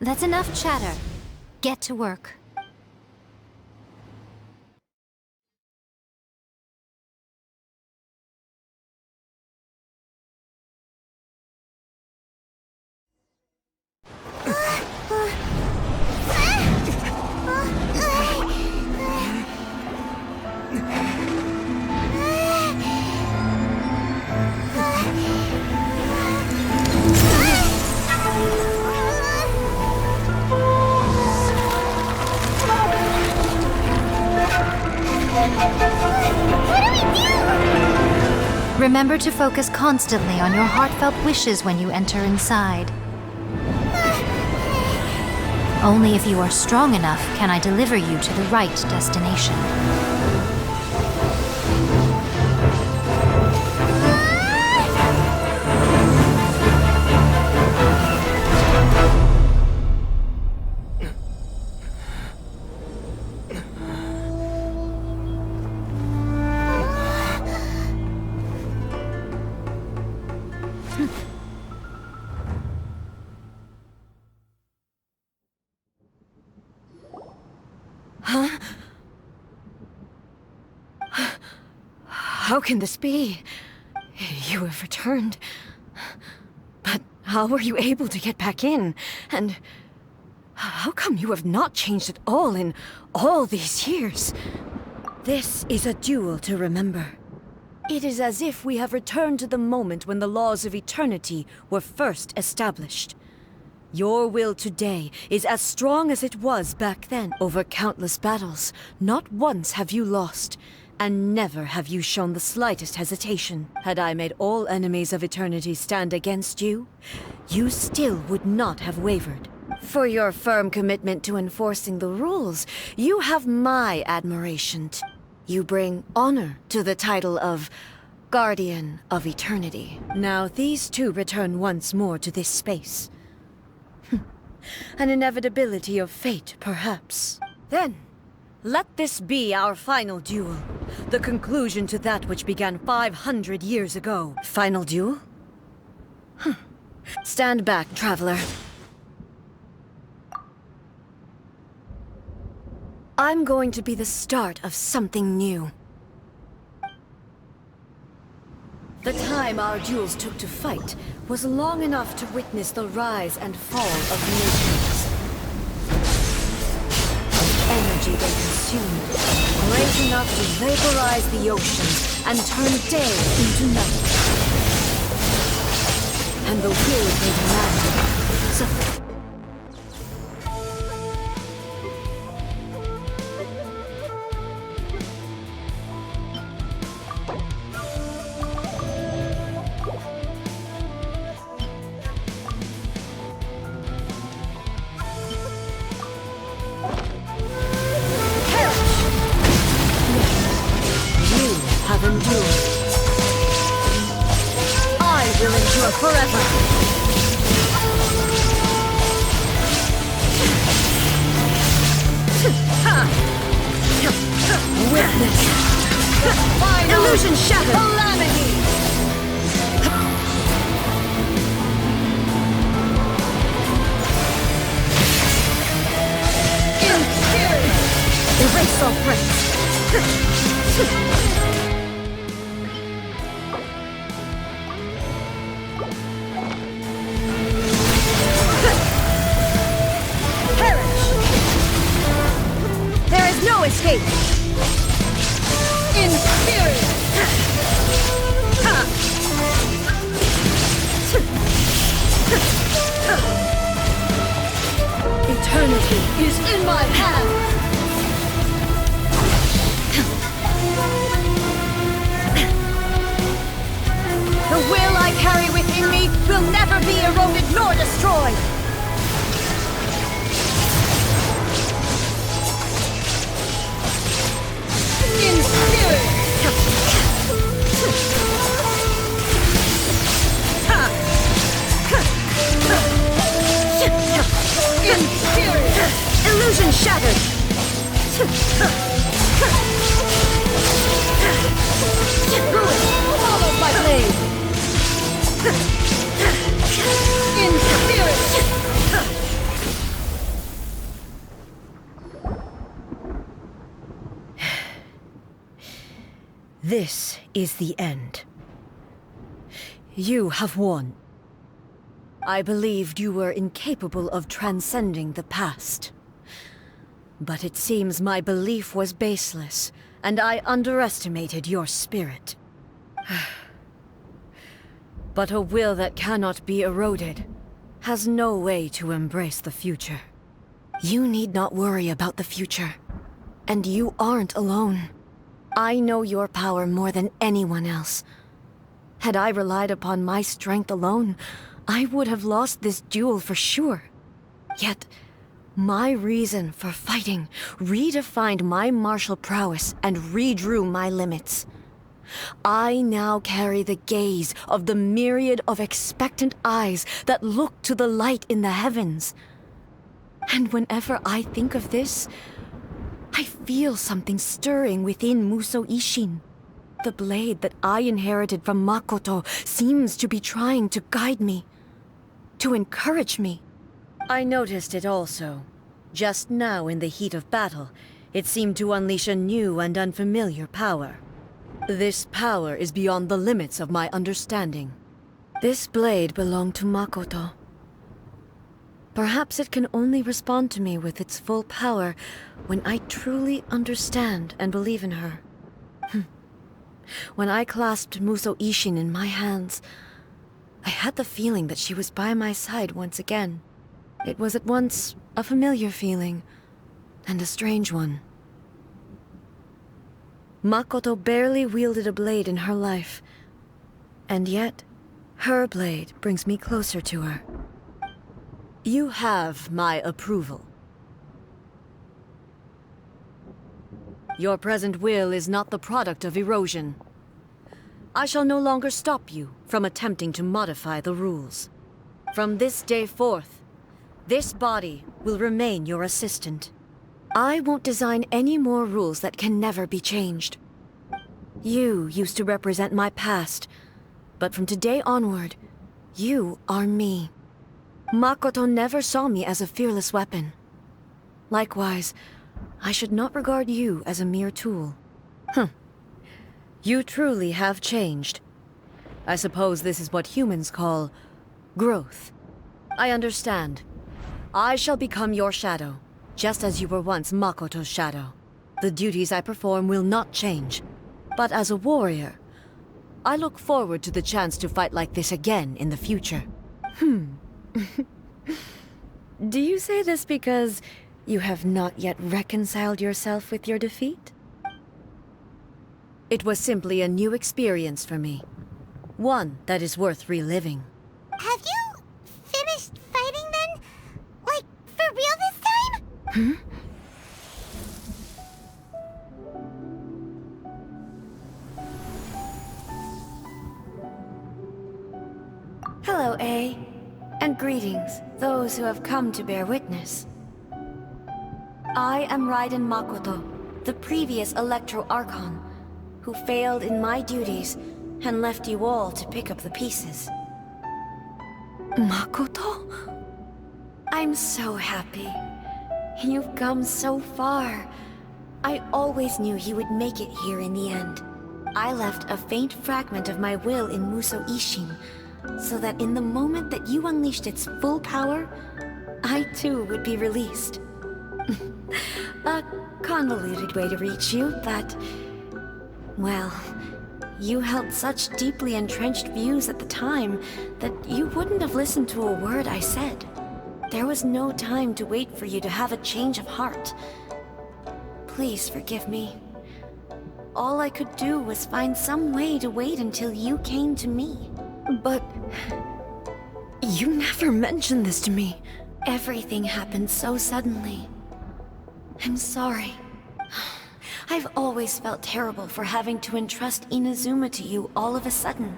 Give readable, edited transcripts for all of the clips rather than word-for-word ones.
That's enough chatter. Get to work. Remember to focus constantly on your heartfelt wishes when you enter inside. Only if you are strong enough can I deliver you to the right destination. How can this be? You have returned. But how were you able to get back in? And how come you have not changed at all in all these years? This is a duel to remember. It is as if we have returned to the moment when the laws of eternity were first established. Your will today is as strong as it was back then. Over countless battles, not once have you lost. And never have you shown the slightest hesitation. Had I made all enemies of eternity stand against you, you still would not have wavered. For your firm commitment to enforcing the rules, you have my admiration. You bring honor to the title of Guardian of Eternity. Now these two return once more to this space. An inevitability of fate, perhaps. Then, let this be our final duel. The conclusion to that which began 500 years ago. Final duel? Stand back, traveler. I'm going to be the start of something new. The time our duels took to fight was long enough to witness the rise and fall of nations. Energy they consumed, great enough to vaporize the oceans and turn day into night. And the will they demanded. So forever. Witness. Final illusion shattered. Calamity. Inferior. Erase all threats. Escape! Inferior! Eternity is in my hand! The will I carry within me will never be eroded nor destroyed! Illusion shattered! Ruin followed by blade! In spirit! This is the end. You have won. I believed you were incapable of transcending the past. But it seems my belief was baseless, and I underestimated your spirit. But a will that cannot be eroded has no way to embrace the future. You need not worry about the future. And you aren't alone. I know your power more than anyone else. Had I relied upon my strength alone, I would have lost this duel for sure. Yet, my reason for fighting redefined my martial prowess and redrew my limits. I now carry the gaze of the myriad of expectant eyes that look to the light in the heavens. And whenever I think of this, I feel something stirring within Musou Ishin. The blade that I inherited from Makoto seems to be trying to guide me, to encourage me. I noticed it also. Just now in the heat of battle, it seemed to unleash a new and unfamiliar power. This power is beyond the limits of my understanding. This blade belonged to Makoto. Perhaps it can only respond to me with its full power when I truly understand and believe in her. When I clasped Musou Ishin in my hands, I had the feeling that she was by my side once again. It was at once a familiar feeling and a strange one. Makoto barely wielded a blade in her life, and yet her blade brings me closer to her. You have my approval. Your present will is not the product of erosion. I shall no longer stop you from attempting to modify the rules. From this day forth, this body will remain your assistant. I won't design any more rules that can never be changed. You used to represent my past, but from today onward, you are me. Makoto never saw me as a fearless weapon. Likewise, I should not regard you as a mere tool. You truly have changed. I suppose this is what humans call growth. I understand. I shall become your shadow, just as you were once Makoto's shadow. The duties I perform will not change. But as a warrior, I look forward to the chance to fight like this again in the future. Do you say this because you have not yet reconciled yourself with your defeat? It was simply a new experience for me. One that is worth reliving. Have you finished fighting then? Like, for real this time? Hello, A. And greetings, those who have come to bear witness. I am Raiden Makoto, the previous Electro Archon, who failed in my duties and left you all to pick up the pieces. Makoto? I'm so happy. You've come so far. I always knew you would make it here in the end. I left a faint fragment of my will in Musou Ishin, so that in the moment that you unleashed its full power, I too would be released. A convoluted way to reach you, but... well, you held such deeply entrenched views at the time that you wouldn't have listened to a word I said. There was no time to wait for you to have a change of heart. Please forgive me. All I could do was find some way to wait until you came to me. But... you never mentioned this to me. Everything happened so suddenly. I'm sorry. I've always felt terrible for having to entrust Inazuma to you all of a sudden.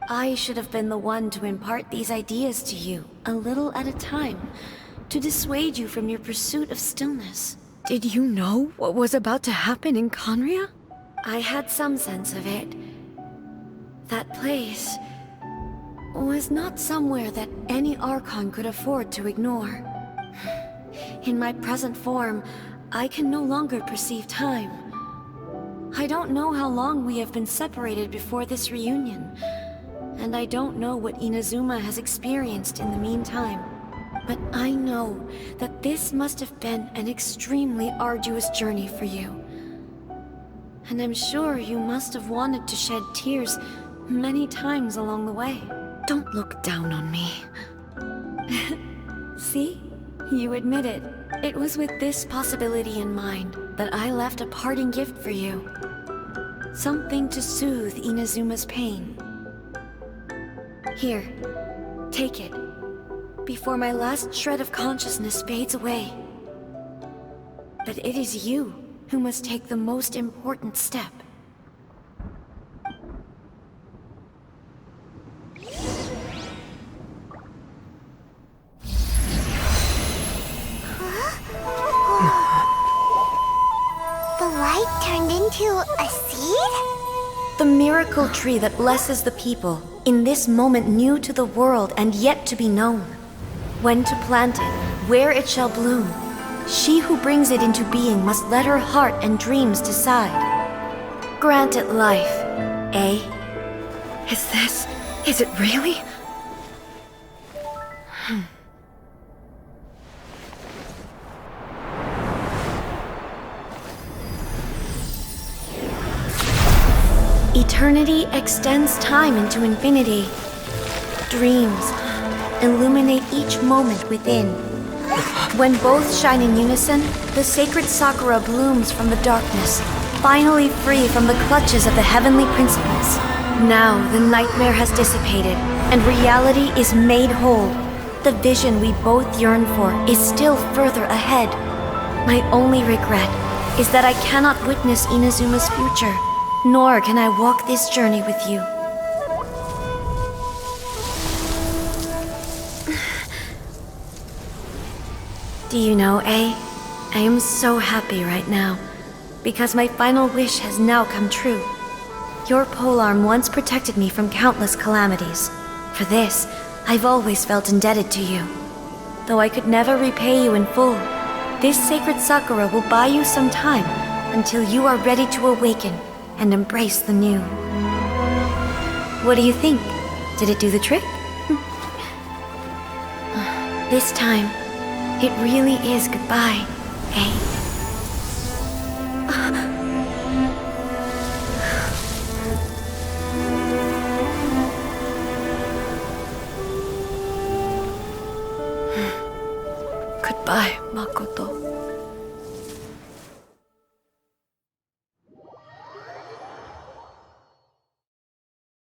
I should have been the one to impart these ideas to you, a little at a time, to dissuade you from your pursuit of stillness. Did you know what was about to happen in Conria? I had some sense of it. That place was not somewhere that any Archon could afford to ignore. In my present form, I can no longer perceive time. I don't know how long we have been separated before this reunion, and I don't know what Inazuma has experienced in the meantime. But I know that this must have been an extremely arduous journey for you. And I'm sure you must have wanted to shed tears many times along the way. Don't look down on me. See? You admit it. It was with this possibility in mind that I left a parting gift for you. Something to soothe Inazuma's pain. Here, take it, before my last shred of consciousness fades away. But it is you who must take the most important step. The light turned into a seed? The miracle tree that blesses the people, in this moment new to the world and yet to be known. When to plant it, where it shall bloom, she who brings it into being must let her heart and dreams decide. Grant it life, eh? Is it really? Eternity extends time into infinity. Dreams illuminate each moment within. When both shine in unison, the sacred sakura blooms from the darkness, finally free from the clutches of the heavenly principles. Now the nightmare has dissipated, and reality is made whole. The vision we both yearn for is still further ahead. My only regret is that I cannot witness Inazuma's future, nor can I walk this journey with you. Do you know, A? I am so happy right now, because my final wish has now come true. Your polearm once protected me from countless calamities. For this, I've always felt indebted to you. Though I could never repay you in full, this sacred sakura will buy you some time until you are ready to awaken and embrace the new. What do you think? Did it do the trick? This time, it really is goodbye, eh? Goodbye, Makoto.